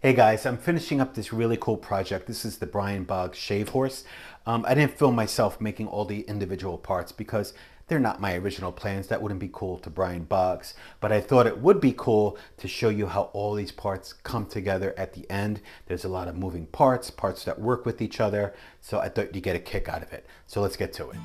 Hey guys, I'm finishing up this really cool project. This is the Brian Boggs shave horse. I didn't film myself making all the individual parts because they're not my original plans. That wouldn't be cool to Brian Boggs. But I thought it would be cool to show you how all these parts come together at the end. There's a lot of moving parts, parts that work with each other. So I thought you'd get a kick out of it. So let's get to it.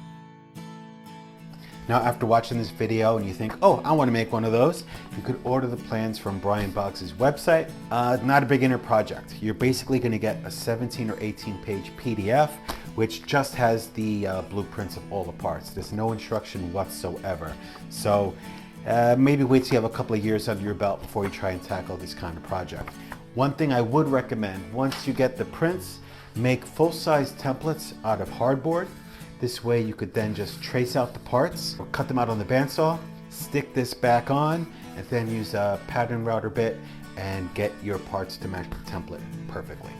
Now, after watching this video and you think, oh, I want to make one of those, you could order the plans from Brian Boggs' website. Not a beginner project. You're basically going to get a 17 or 18 page PDF, which just has the blueprints of all the parts. There's no instruction whatsoever. So maybe wait till you have a couple of years under your belt before you try and tackle this kind of project. One thing I would recommend, once you get the prints, make full-size templates out of hardboard. This way you could then just trace out the parts or cut them out on the bandsaw, stick this back on, and then use a pattern router bit and get your parts to match the template perfectly.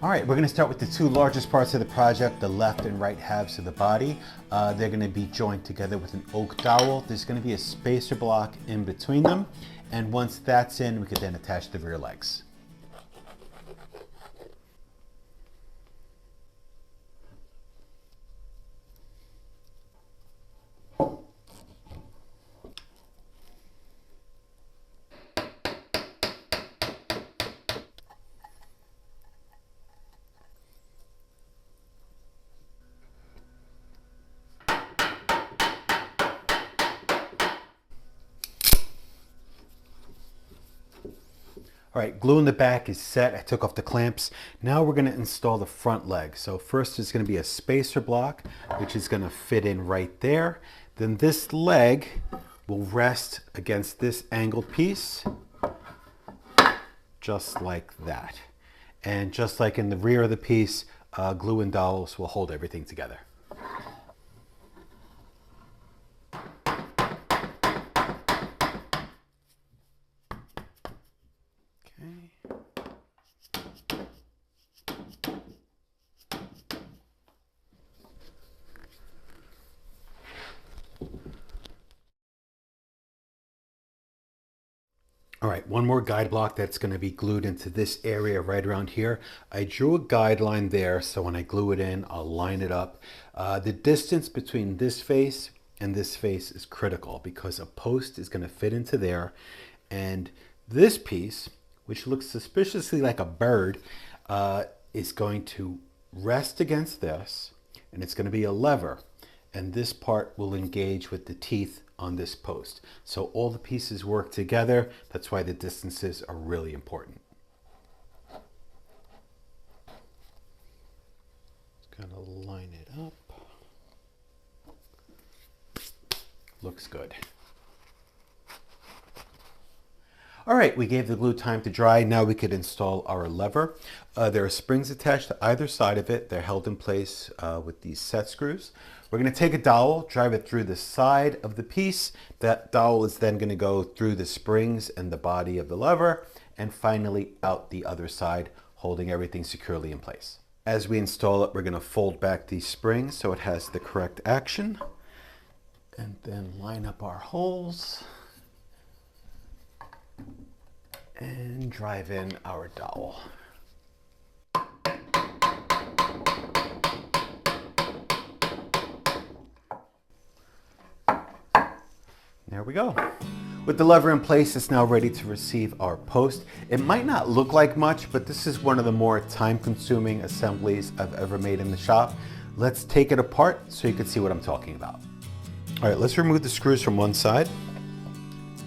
All right, we're gonna start with the two largest parts of the project, the left and right halves of the body. They're gonna be joined together with an oak dowel. There's gonna be a spacer block in between them. And once that's in, we could then attach the rear legs. All right, glue in the back is set. I took off the clamps. Now we're gonna install the front leg. So first there's gonna be a spacer block, which is gonna fit in right there. Then this leg will rest against this angled piece, just like that. And just like in the rear of the piece, glue and dowels will hold everything together. All right, one more guide block that's going to be glued into this area right around here. I drew a guideline there, so when I glue it in, I'll line it up. The distance between this face and this face is critical because a post is going to fit into there. And this piece, which looks suspiciously like a bird, is going to rest against this, and it's going to be a lever. And this part will engage with the teeth on this post. So all the pieces work together. That's why the distances are really important. Just gonna line it up. Looks good. All right, we gave the glue time to dry. Now we could install our lever. There are springs attached to either side of it. They're held in place with these set screws. We're gonna take a dowel, drive it through the side of the piece. That dowel is then gonna go through the springs and the body of the lever, and finally out the other side, holding everything securely in place. As we install it, we're gonna fold back these springs so it has the correct action, and then line up our holes and drive in our dowel. There we go. With the lever in place, it's now ready to receive our post. It might not look like much, but this is one of the more time-consuming assemblies I've ever made in the shop. Let's take it apart so you can see what I'm talking about. All right, let's remove the screws from one side.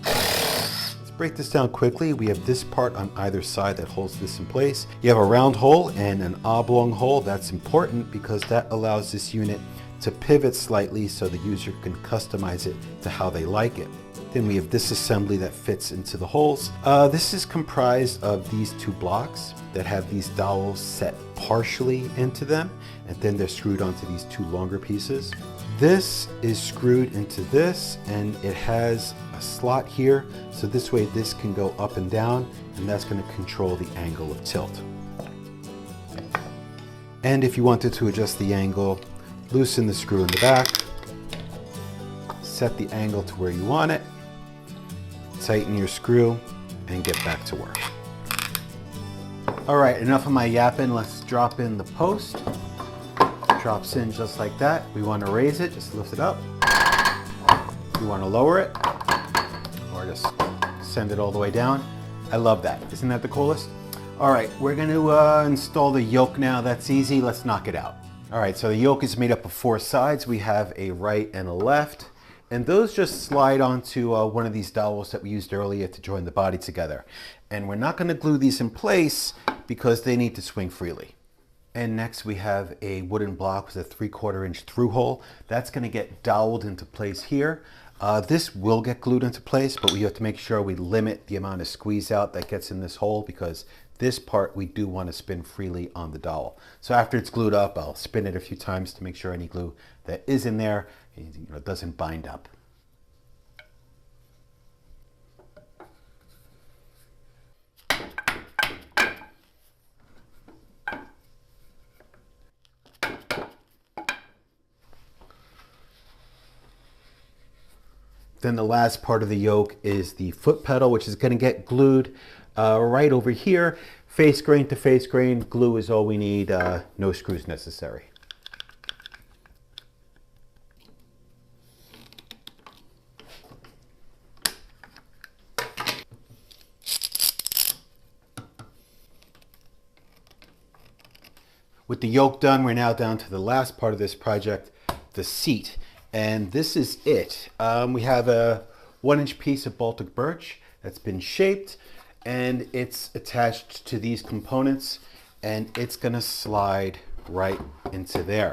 Let's break this down quickly. We have this part on either side that holds this in place. You have a round hole and an oblong hole. That's important because that allows this unit to pivot slightly so the user can customize it to how they like it. Then we have this assembly that fits into the holes. This is comprised of these two blocks that have these dowels set partially into them, and then they're screwed onto these two longer pieces. This is screwed into this, and it has a slot here, so this way this can go up and down, and that's going to control the angle of tilt. And if you wanted to adjust the angle, loosen the screw in the back, set the angle to where you want it, tighten your screw, and get back to work. All right, enough of my yapping. Let's drop in the post. Drops in just like that. We want to raise it, just lift it up. We want to lower it, or just send it all the way down. I love that. Isn't that the coolest? All right, we're going to install the yoke now. That's easy. Let's knock it out. All right, so the yoke is made up of 4 sides. We have a right and a left, and those just slide onto one of these dowels that we used earlier to join the body together. And we're not going to glue these in place because they need to swing freely. And next we have a wooden block with a 3/4 inch through hole. That's going to get doweled into place here. This will get glued into place, but we have to make sure we limit the amount of squeeze out that gets in this hole, because this part we do want to spin freely on the dowel. So after it's glued up, I'll spin it a few times to make sure any glue that is in there doesn't bind up. Then the last part of the yoke is the foot pedal, which is going to get glued right over here. Face grain to face grain. Glue is all we need. No screws necessary. With the yoke done, we're now down to the last part of this project, the seat. And this is it. We have a 1-inch piece of Baltic birch that's been shaped, and it's attached to these components, and it's gonna slide right into there.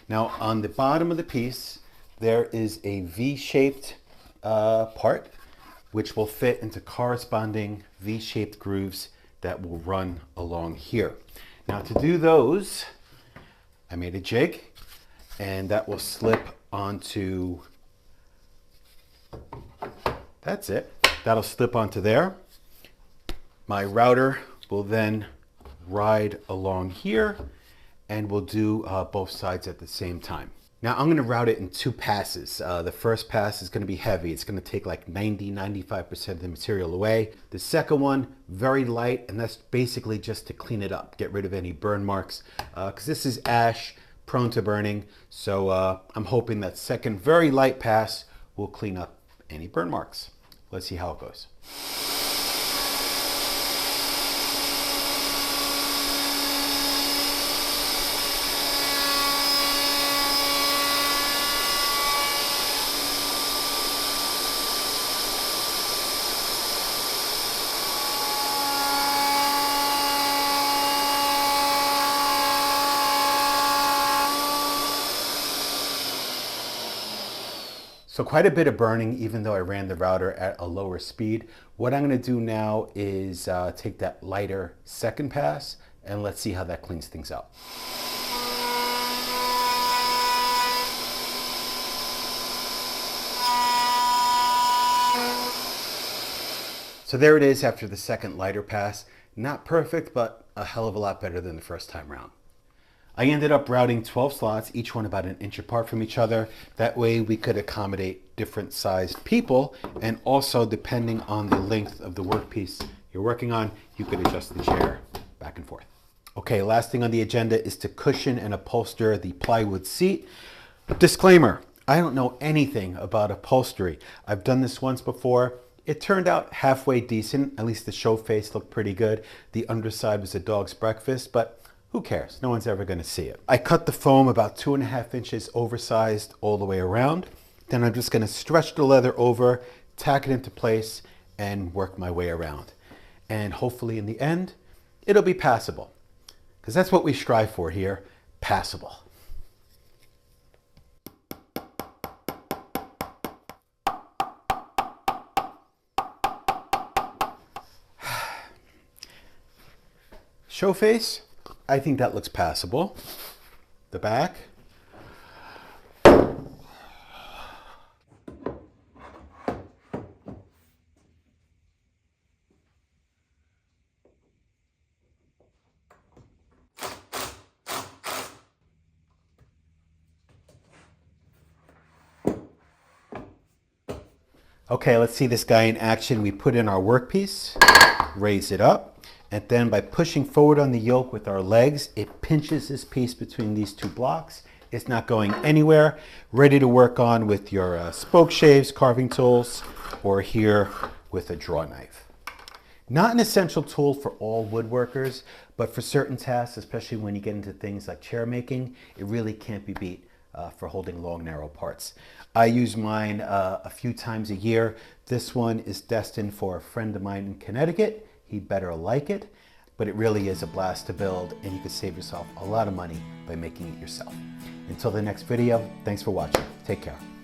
Now on the bottom of the piece, there is a V-shaped part, which will fit into corresponding V-shaped grooves that will run along here. Now to do those, I made a jig, and that will slip onto, that's it. That'll slip onto there. My router will then ride along here, and we'll do both sides at the same time. Now I'm gonna route it in 2 passes. The first pass is gonna be heavy. It's gonna take like 90–95% of the material away. The second one, very light, and that's basically just to clean it up, get rid of any burn marks, because this is ash, prone to burning. So I'm hoping that second very light pass will clean up any burn marks. Let's see how it goes. So quite a bit of burning, even though I ran the router at a lower speed. What I'm going to do now is take that lighter second pass, and let's see how that cleans things up. So there it is after the second lighter pass. Not perfect, but a hell of a lot better than the first time round. I ended up routing 12 slots, each one about 1 inch apart from each other. That way we could accommodate different sized people, and also depending on the length of the workpiece you're working on, you could adjust the chair back and forth. Okay, last thing on the agenda is to cushion and upholster the plywood seat. Disclaimer, I don't know anything about upholstery. I've done this once before. It turned out halfway decent. At least the show face looked pretty good. The underside was a dog's breakfast, but who cares? No one's ever going to see it. I cut the foam about 2.5 inches oversized all the way around. Then I'm just going to stretch the leather over, tack it into place, and work my way around. And hopefully in the end, it'll be passable. Because that's what we strive for here, passable. Show face, I think that looks passable. The back. Okay, let's see this guy in action. We put in our workpiece, raise it up, And then by pushing forward on the yoke with our legs, it pinches this piece between these two blocks. It's not going anywhere. Ready to work on with your spoke shaves, carving tools, or here with a draw knife. Not an essential tool for all woodworkers, but for certain tasks, especially when you get into things like chair making, it really can't be beat for holding long, narrow parts. I use mine a few times a year. This one is destined for a friend of mine in Connecticut. He'd better like it, but it really is a blast to build, and you can save yourself a lot of money by making it yourself. Until the next video, thanks for watching. Take care.